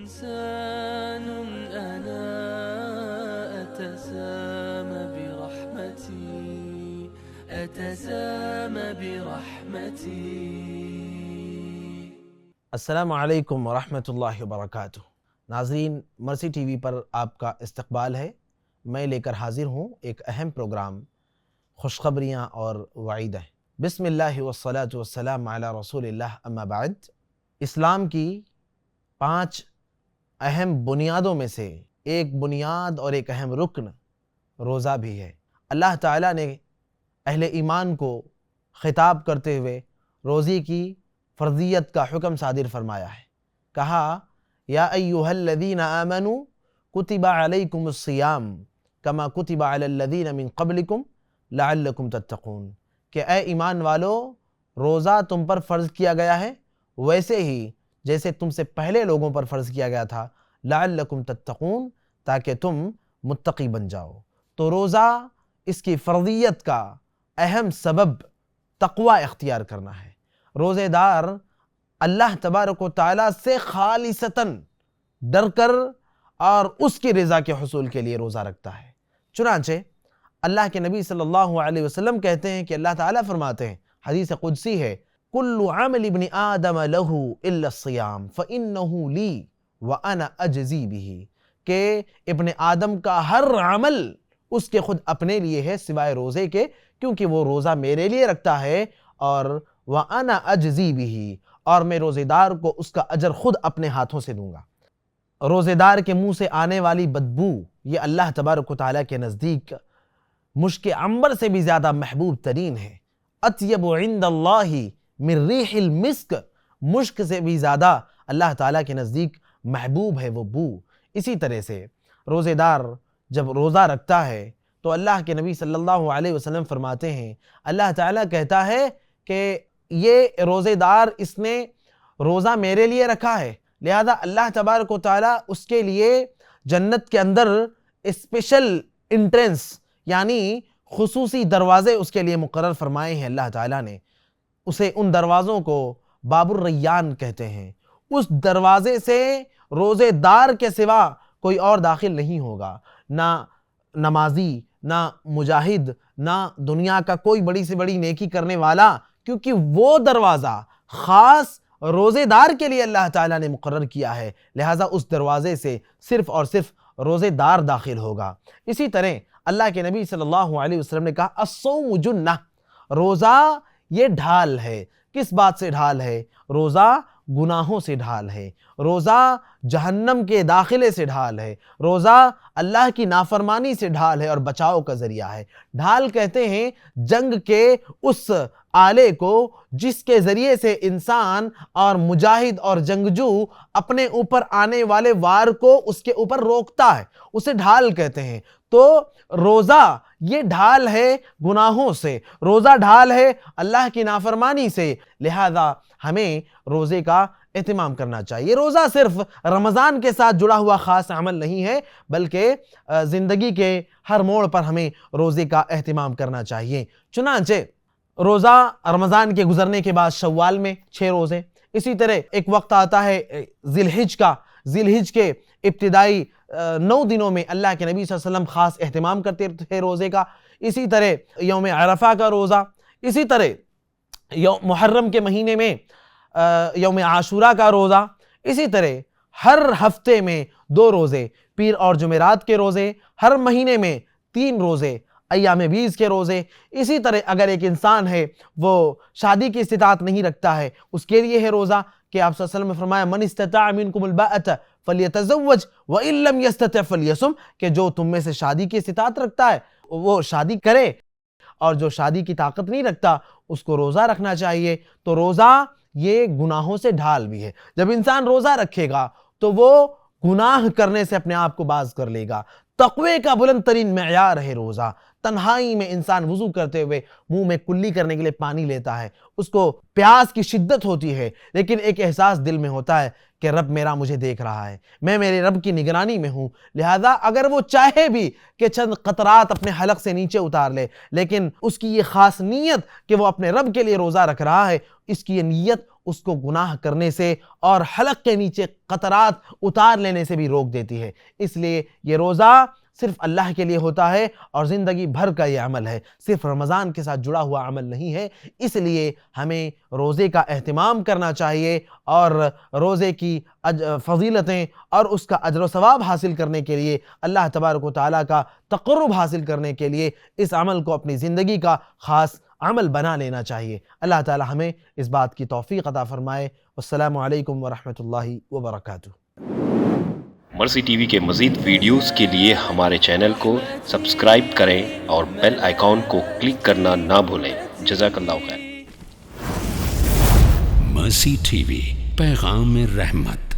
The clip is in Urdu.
إنسان أنا أتسامى برحمتي. السلام علیکم ورحمۃ اللہ وبرکاتہ. ناظرین، مرسی ٹی وی پر آپ کا استقبال ہے. میں لے کر حاضر ہوں ایک اہم پروگرام، خوشخبریاں اور وعیدیں. بسم اللہ والصلاة والسلام علی رسول اللہ، اما بعد. اسلام کی 5 اہم بنیادوں میں سے ایک بنیاد اور ایک اہم رکن روزہ بھی ہے. اللہ تعالیٰ نے اہل ایمان کو خطاب کرتے ہوئے روزے کی فرضیت کا حکم صادر فرمایا ہے. کہا یا ایھا الذین آمنوا کتب علیکم الصیام کما کتب علی الذین من قبلکم لعلکم تتقون، کہ اے ایمان والو، روزہ تم پر فرض کیا گیا ہے ویسے ہی جیسے تم سے پہلے لوگوں پر فرض کیا گیا تھا، لعلکم تتقون، تاکہ تم متقی بن جاؤ. تو روزہ، اس کی فرضیت کا اہم سبب تقوی اختیار کرنا ہے. روزے دار اللہ تبارک و تعالیٰ سے خالصتاً ڈر کر اور اس کی رضا کے حصول کے لیے روزہ رکھتا ہے. چنانچہ اللہ کے نبی صلی اللہ علیہ وسلم کہتے ہیں کہ اللہ تعالیٰ فرماتے ہیں، حدیث قدسی ہے، کل عمل ابن آدم لہ الا الصیام فانہ لی وانا اجزی بہ، کہ ابن آدم کا ہر عمل اس کے خود اپنے لیے ہے سوائے روزے کے، کیونکہ وہ روزہ میرے لیے رکھتا ہے اور وَأَنَا أَجْزِي بِهِ، اور میں روزے دار کو اس کا اجر خود اپنے ہاتھوں سے دوں گا. روزے دار کے منہ سے آنے والی بدبو یہ اللہ تبارک و تعالیٰ کے نزدیک مشک عنبر سے بھی زیادہ محبوب ترین ہے. اطیب عند اللہ من ریح المسک، مشک سے بھی زیادہ اللہ تعالیٰ کے نزدیک محبوب ہے وہ بو. اسی طرح سے روزے دار جب روزہ رکھتا ہے تو اللہ کے نبی صلی اللہ علیہ وسلم فرماتے ہیں، اللہ تعالیٰ کہتا ہے کہ یہ روزے دار، اس نے روزہ میرے لیے رکھا ہے، لہذا اللہ تبارک و تعالیٰ اس کے لیے جنت کے اندر اسپیشل انٹرنس، یعنی خصوصی دروازے اس کے لیے مقرر فرمائے ہیں. اللہ تعالیٰ نے اسے، ان دروازوں کو باب الریان کہتے ہیں. اس دروازے سے روزے دار کے سوا کوئی اور داخل نہیں ہوگا، نہ نمازی، نہ مجاہد، نہ دنیا کا کوئی بڑی سے بڑی نیکی کرنے والا، کیونکہ وہ دروازہ خاص روزے دار کے لیے اللہ تعالیٰ نے مقرر کیا ہے، لہٰذا اس دروازے سے صرف اور صرف روزے دار داخل ہوگا. اسی طرح اللہ کے نبی صلی اللہ علیہ وسلم نے کہا الصوم جنہ، روزہ یہ ڈھال ہے. کس بات سے ڈھال ہے؟ روزہ گناہوں سے ڈھال ہے، روزہ جہنم کے داخلے سے ڈھال ہے، روزہ اللہ کی نافرمانی سے ڈھال ہے اور بچاؤ کا ذریعہ ہے. ڈھال کہتے ہیں جنگ کے اس آلے کو جس کے ذریعے سے انسان اور مجاہد اور جنگجو اپنے اوپر آنے والے وار کو اس کے اوپر روکتا ہے، اسے ڈھال کہتے ہیں. تو روزہ یہ ڈھال ہے گناہوں سے، روزہ ڈھال ہے اللہ کی نافرمانی سے، لہذا ہمیں روزے کا اہتمام کرنا چاہیے. روزہ صرف رمضان کے ساتھ جڑا ہوا خاص عمل نہیں ہے، بلکہ زندگی کے ہر موڑ پر ہمیں روزے کا اہتمام کرنا چاہیے. چنانچہ روزہ رمضان کے گزرنے کے بعد شوال میں 6 روزے. اسی طرح ایک وقت آتا ہے ذی الحج کا، ذی الحج کے ابتدائی 9 دنوں میں اللہ کے نبی صلی اللہ علیہ وسلم خاص اہتمام کرتے تھے روزے کا. اسی طرح یوم عرفہ کا روزہ، اسی طرح محرم کے مہینے میں یوم عاشورہ کا روزہ، اسی طرح ہر ہفتے میں 2 روزے، پیر اور جمعرات کے روزے، ہر مہینے میں 3 روزے، ایام بیز کے روزے. اسی طرح اگر ایک انسان ہے وہ شادی کی استطاعت نہیں رکھتا ہے، اس کے لیے ہے روزہ، کہ آپ صلی اللہ علیہ وسلم نے فرمایا من استطاع منکم الباءۃ فلیتزوج وان لم یستطع فلیصم، کہ جو تم میں سے شادی کی استطاعت رکھتا ہے وہ شادی کرے، اور جو شادی کی طاقت نہیں رکھتا اس کو روزہ رکھنا چاہیے. تو روزہ یہ گناہوں سے ڈھال بھی ہے. جب انسان روزہ رکھے گا تو وہ گناہ کرنے سے اپنے آپ کو باز کر لے گا. تقوی کا بلند ترین معیار ہے روزہ. تنہائی میں انسان وضو کرتے ہوئے منہ میں کلی کرنے کے لیے پانی لیتا ہے، اس کو پیاس کی شدت ہوتی ہے، لیکن ایک احساس دل میں ہوتا ہے کہ رب میرا مجھے دیکھ رہا ہے، میں میرے رب کی نگرانی میں ہوں، لہذا اگر وہ چاہے بھی کہ چند قطرات اپنے حلق سے نیچے اتار لے، لیکن اس کی یہ خاص نیت کہ وہ اپنے رب کے لیے روزہ رکھ رہا ہے، اس کی یہ نیت اس کو گناہ کرنے سے اور حلق کے نیچے قطرات اتار لینے سے بھی روک دیتی ہے۔ اس لیے یہ روزہ صرف اللہ کے لیے ہوتا ہے اور زندگی بھر کا یہ عمل ہے، صرف رمضان کے ساتھ جڑا ہوا عمل نہیں ہے۔ اس لیے ہمیں روزے کا اہتمام کرنا چاہیے اور روزے کی فضیلتیں اور اس کا اجر و ثواب حاصل کرنے کے لیے، اللہ تبارک و تعالیٰ کا تقرب حاصل کرنے کے لیے اس عمل کو اپنی زندگی کا خاص عمل بنا لینا چاہیے۔ اللہ تعالیٰ ہمیں اس بات کی توفیق عطا فرمائے۔ السلام علیکم ورحمۃ اللہ وبرکاتہ۔ مرسی ٹی وی کے مزید ویڈیوز کے لیے ہمارے چینل کو سبسکرائب کریں اور بیل آئیکن کو کلک کرنا نہ بھولیں۔ جزاک اللہ خیر۔ مرسی ٹی وی، پیغام رحمت۔